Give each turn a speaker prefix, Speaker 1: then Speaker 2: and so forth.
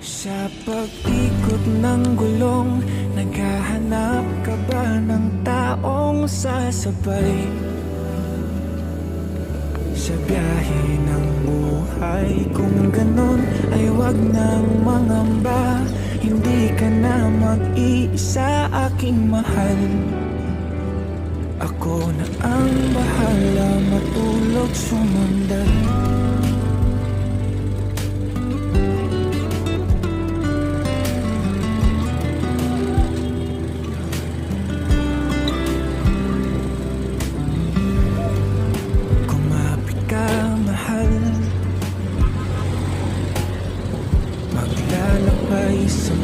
Speaker 1: Sa pag-ikot ng gulong, naghahanap ka ba ng taong sasabay? Sa biyahe ng buhay, kung ganon ay wag nang mangamba. Hindi ka na mag-iisa, aking mahal. Ako na ang bahala, matulog sumundan. Kumapit ka, mahal, maglalakbay sa